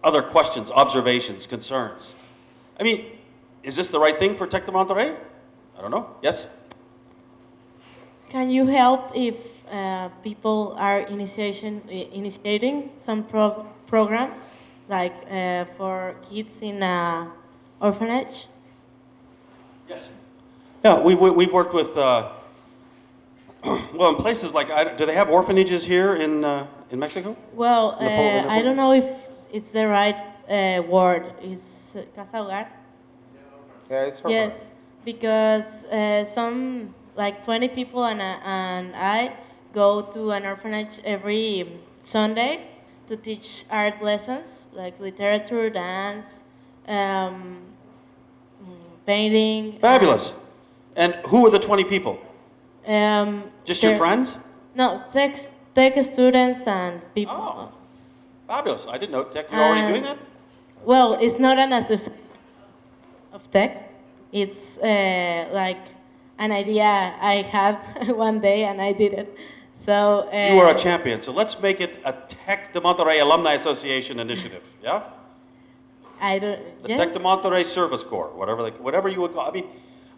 Other questions, observations, concerns? I mean, is this the right thing for Tec de Monterrey? I don't know. Yes? Can you help if people are initiating some program, like for kids in orphanage? Yes. Yeah, we've worked with, well, in places like, do they have orphanages here in Mexico? Well, I don't know if it's the right word. Is Casa Hogar? Yeah, it's Yes, because some, like 20 people and I go to an orphanage every Sunday to teach art lessons, like literature, dance, um, painting. Fabulous. And who are the 20 people? Just your friends? No, tech students and people. Oh, fabulous. I didn't know Tech, you're already doing that? Well, it's not an association of tech. It's like an idea I had one day and I did it. So you are a champion. So let's make it a Tec de Monterrey Alumni Association initiative. Yeah. The yes. Tec de Monterrey Service Corps, whatever you would call. I mean,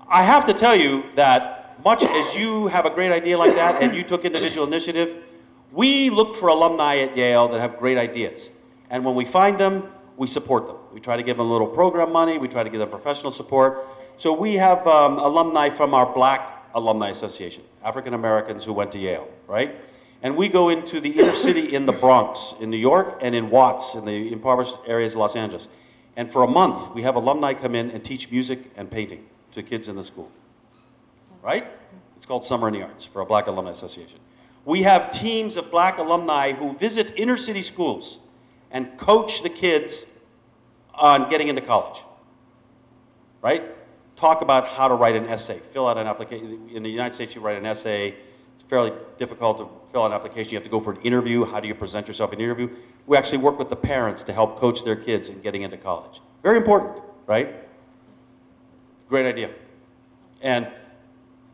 I have to tell you that much as you have a great idea like that and you took individual initiative, we look for alumni at Yale that have great ideas, and when we find them, we support them. We try to give them a little program money. We try to give them professional support. So we have alumni from our Black Alumni Association, African Americans who went to Yale, right? And we go into the inner city in the Bronx, in New York, and in Watts, in the impoverished areas of Los Angeles. And for a month, we have alumni come in and teach music and painting to kids in the school, right? It's called Summer in the Arts for a Black Alumni Association. We have teams of Black alumni who visit inner city schools and coach the kids on getting into college, right? Talk about how to write an essay, fill out an application. In the United States, you write an essay. It's fairly difficult to fill out an application. You have to go for an interview. How do you present yourself in an interview? We actually work with the parents to help coach their kids in getting into college. Very important, right? Great idea. And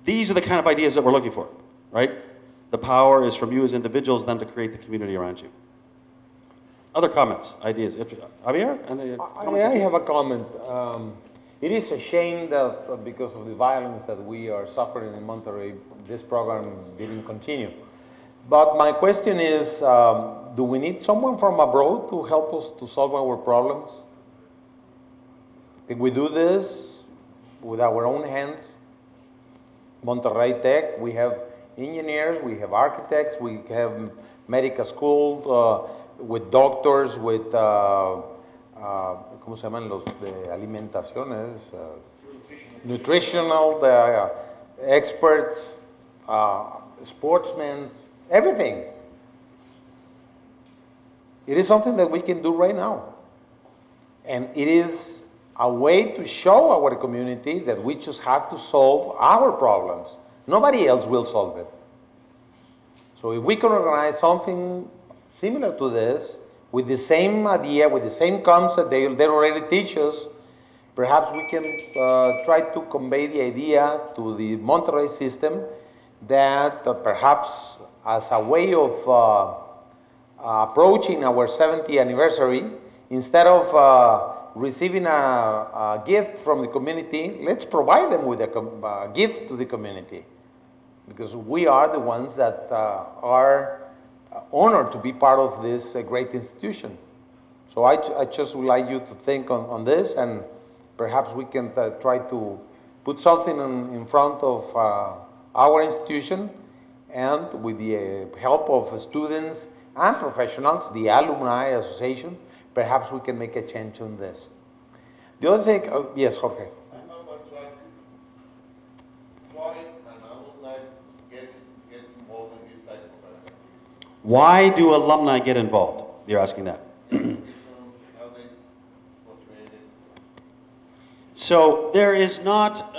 these are the kind of ideas that we're looking for, right? The power is from you as individuals then to create the community around you. Other comments, ideas? Javier? I have a comment. It is a shame that because of the violence that we are suffering in Monterrey, this program didn't continue. But my question is, do we need someone from abroad to help us to solve our problems? Can we do this with our own hands? Monterrey Tech, we have engineers, we have architects, we have medical school with doctors, with ¿cómo se llaman los de alimentaciones? Nutritional, the experts, sportsmen, everything. It is something that we can do right now. And it is a way to show our community that we just have to solve our problems. Nobody else will solve it. So if we can organize something similar to this, with the same idea, with the same concept they already teach us, perhaps we can try to convey the idea to the Monterrey system that perhaps as a way of approaching our 70th anniversary, instead of receiving a gift from the community, let's provide them with a gift to the community. Because we are the ones that are honored to be part of this great institution. So I just would like you to think on this, and perhaps we can try to put something in front of our institution, and with the help of students and professionals, the Alumni Association, perhaps we can make a change on this. The other thing, yes, Jorge. I want to ask you, why an alumni get involved in this type of activity? Why do alumni get involved? You're asking that. Reasons, how they motivated. So there is not,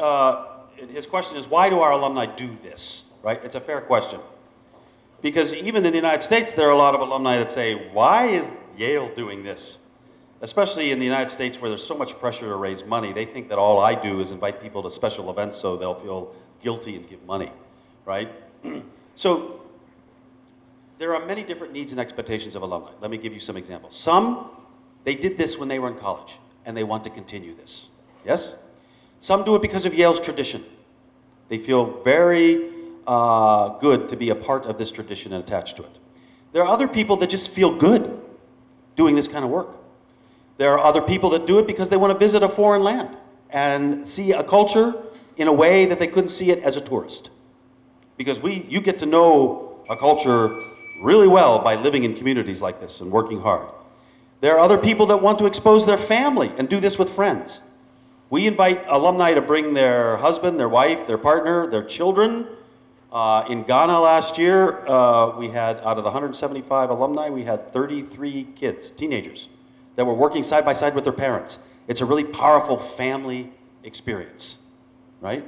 his question is, why do our alumni do this, right? It's a fair question. Because even in the United States, there are a lot of alumni that say, why is Yale doing this? Especially in the United States where there's so much pressure to raise money, they think that all I do is invite people to special events so they'll feel guilty and give money, right? So there are many different needs and expectations of alumni. Let me give you some examples. Some They did this when they were in college, and they want to continue this. Yes? Some do it because of Yale's tradition. They feel very good to be a part of this tradition and attached to it. There are other people that just feel good doing this kind of work. There are other people that do it because they want to visit a foreign land and see a culture in a way that they couldn't see it as a tourist. Because you get to know a culture really well by living in communities like this and working hard. There are other people that want to expose their family and do this with friends. We invite alumni to bring their husband, their wife, their partner, their children. In Ghana last year, we had, out of the 175 alumni, we had 33 kids, teenagers, that were working side by side with their parents. It's a really powerful family experience, right?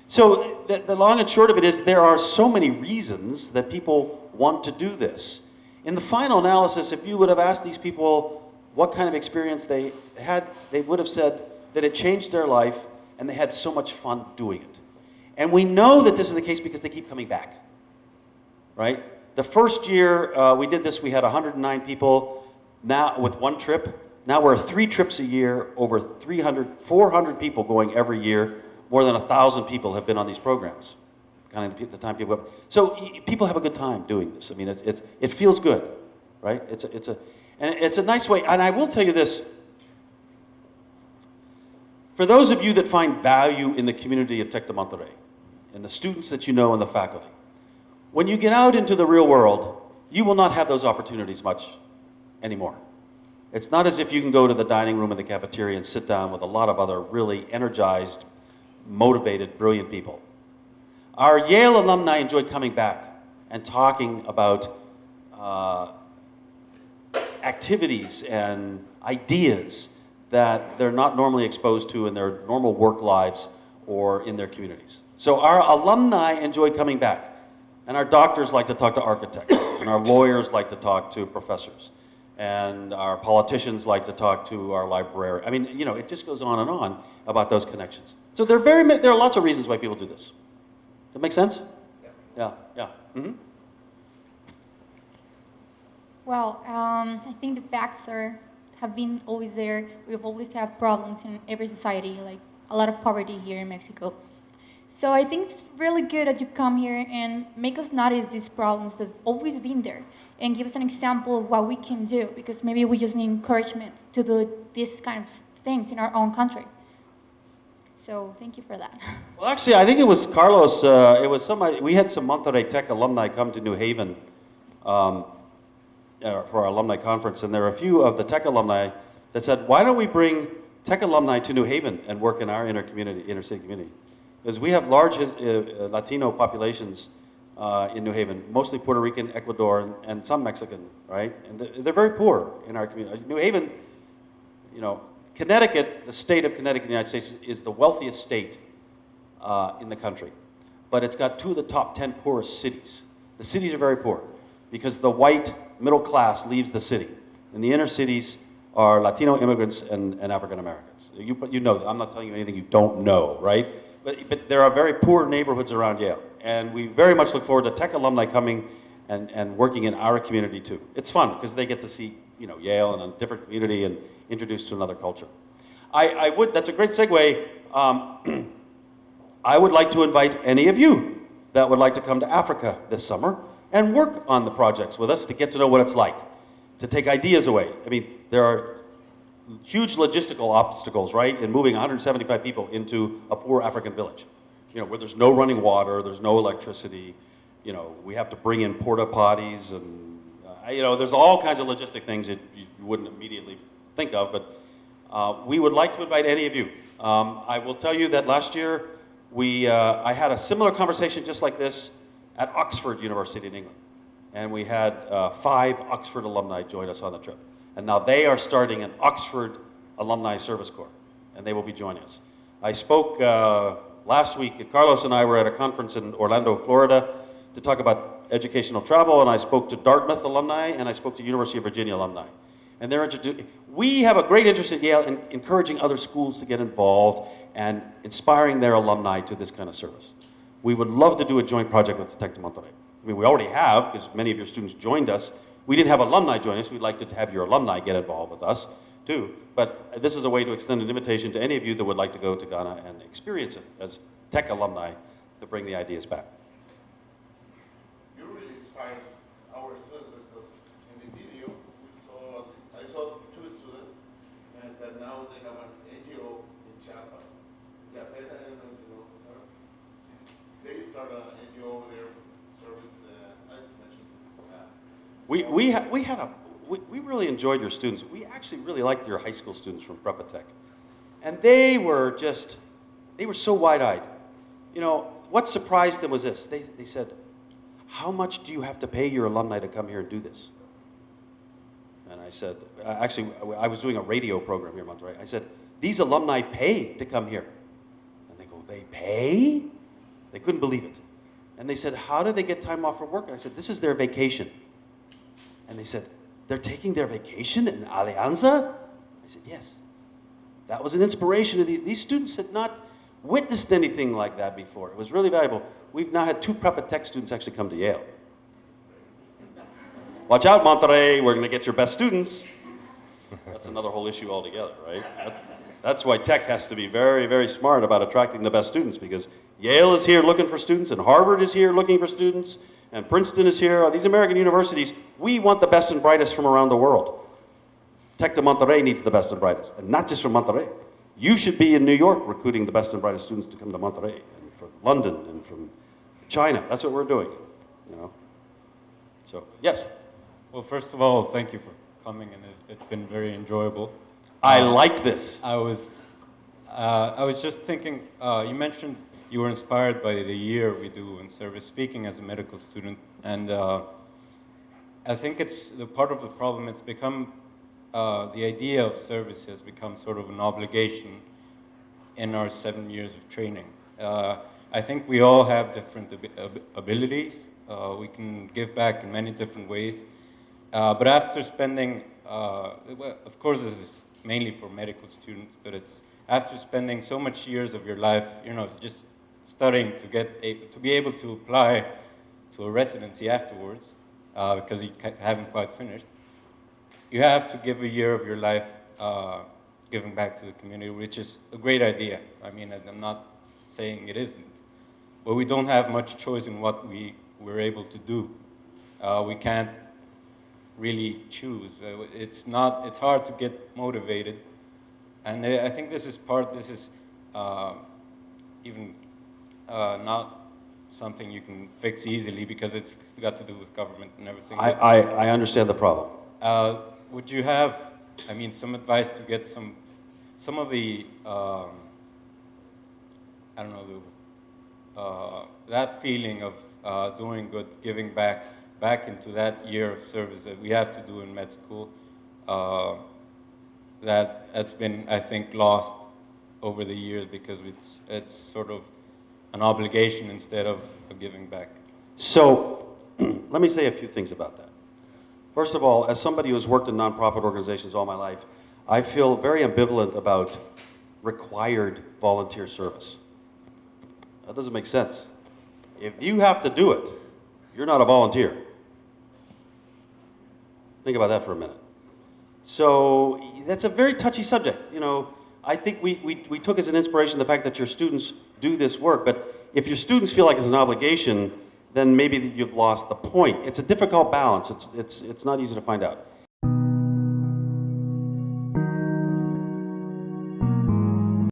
So the long and short of it is there are so many reasons that people want to do this. In the final analysis, if you would have asked these people what kind of experience they had, they would have said that it changed their life and they had so much fun doing it. And we know that this is the case because they keep coming back, right? The first year we did this, we had 109 people now with one trip. Now we're 3 trips a year, over 400 people going every year. More than 1,000 people have been on these programs. Kind of the time people have. So people have a good time doing this. I mean, it feels good, right? It's a nice way. And I will tell you this. For those of you that find value in the community of Tec de Monterrey, and the students that you know and the faculty, when you get out into the real world, you will not have those opportunities much anymore. It's not as if you can go to the dining room in the cafeteria and sit down with a lot of other really energized, motivated, brilliant people. Our Yale alumni enjoy coming back and talking about activities and ideas that they're not normally exposed to in their normal work lives or in their communities. So our alumni enjoy coming back, and our doctors like to talk to architects, and our lawyers like to talk to professors, and our politicians like to talk to our librarians. I mean, you know, it just goes on and on about those connections. So there are lots of reasons why people do this. Does that make sense? Yeah. Mm-hmm. Well, I think the facts have been always there. We've always had problems in every society, like a lot of poverty here in Mexico. So I think it's really good that you come here and make us notice these problems that have always been there and give us an example of what we can do, because maybe we just need encouragement to do these kinds of things in our own country. So thank you for that. Well, actually, I think it was Carlos. It was somebody. We had some Monterrey Tech alumni come to New Haven for our alumni conference, and there were a few of the Tech alumni that said, "Why don't we bring Tech alumni to New Haven and work in our inner city community?" Because we have large Latino populations in New Haven, mostly Puerto Rican, Ecuador, and some Mexican, right? And they're very poor in our community. New Haven, you know. Connecticut, the state of Connecticut in the United States, is the wealthiest state in the country. But it's got 2 of the top 10 poorest cities. The cities are very poor because the white middle class leaves the city. And the inner cities are Latino immigrants and African Americans. You know, I'm not telling you anything you don't know, right? But there are very poor neighborhoods around Yale. And we very much look forward to Tech alumni coming and working in our community too. It's fun because they get to see, you know, Yale and a different community and introduced to another culture. That's a great segue. I would like to invite any of you that would like to come to Africa this summer and work on the projects with us to get to know what it's like, to take ideas away. I mean, there are huge logistical obstacles, right, in moving 175 people into a poor African village, you know, where there's no running water, there's no electricity, you know, we have to bring in porta potties and, you know, there's all kinds of logistic things that you wouldn't immediately think of, but we would like to invite any of you. I will tell you that last year I had a similar conversation just like this at Oxford University in England, and we had 5 Oxford alumni join us on the trip, and now they are starting an Oxford Alumni Service Corps, and they will be joining us. I spoke last week. Carlos and I were at a conference in Orlando, Florida, to talk about educational travel, and I spoke to Dartmouth alumni, and I spoke to University of Virginia alumni. And we have a great interest at Yale in encouraging other schools to get involved and inspiring their alumni to this kind of service. We would love to do a joint project with Tec de Monterrey. I mean, we already have, because many of your students joined us. We didn't have alumni join us. We'd like to have your alumni get involved with us. too. But this is a way to extend an invitation to any of you that would like to go to Ghana and experience it as Tech alumni to bring the ideas back. You really inspired our students because in the video I saw two students, and that now they have an NGO in Chiapas. Café, I don't know if you know her. They started an NGO over there, service. I mentioned this. We really enjoyed your students. We actually really liked your high school students from Prepa Tech. And they were so wide-eyed. You know, what surprised them was this. They said, how much do you have to pay your alumni to come here and do this? And I said, actually, I was doing a radio program here in Monterrey. I said, these alumni pay to come here. And they go, they pay? They couldn't believe it. And they said, how do they get time off from work? And I said, this is their vacation. And they said, they're taking their vacation in Alianza? I said, yes. That was an inspiration to these students had not witnessed anything like that before. It was really valuable. We've now had 2 Prepa Tech students actually come to Yale. Watch out, Monterrey, we're going to get your best students. That's another whole issue altogether, right? That's why Tech has to be very, very smart about attracting the best students, because Yale is here looking for students, and Harvard is here looking for students, and Princeton is here. These American universities, we want the best and brightest from around the world. Tech de Monterrey needs the best and brightest, and not just from Monterrey. You should be in New York recruiting the best and brightest students to come to Monterrey, and from London, and from China. That's what we're doing, you know. So, yes? Well, first of all, thank you for coming, and it's been very enjoyable. I like this. I was just thinking, you mentioned you were inspired by the year we do in service speaking as a medical student, and I think it's the part of the problem. It's become the idea of service has become sort of an obligation in our 7 years of training. I think we all have different abilities. We can give back in many different ways. But after spending, well, of course this is mainly for medical students, but it's after spending so much years of your life, you know, just studying to be able to apply to a residency afterwards, because you haven't quite finished, you have to give a year of your life giving back to the community, which is a great idea. I mean, I'm not saying it isn't, but we don't have much choice in what we're able to do. We can't really choose. It's hard to get motivated, and I think this is even not something you can fix easily, because it's got to do with government and everything. I understand the problem. Would you have, I mean, some advice to get some of the, I don't know, that feeling of doing good, giving back into that year of service that we have to do in med school, that's been, I think, lost over the years because it's sort of an obligation instead of a giving back. So, let me say a few things about that. First of all, as somebody who's worked in nonprofit organizations all my life, I feel very ambivalent about required volunteer service. That doesn't make sense. If you have to do it, you're not a volunteer. Think about that for a minute. So that's a very touchy subject. You know, I think we took as an inspiration the fact that your students do this work, but if your students feel like it's an obligation, then maybe you've lost the point. It's a difficult balance. It's not easy to find out.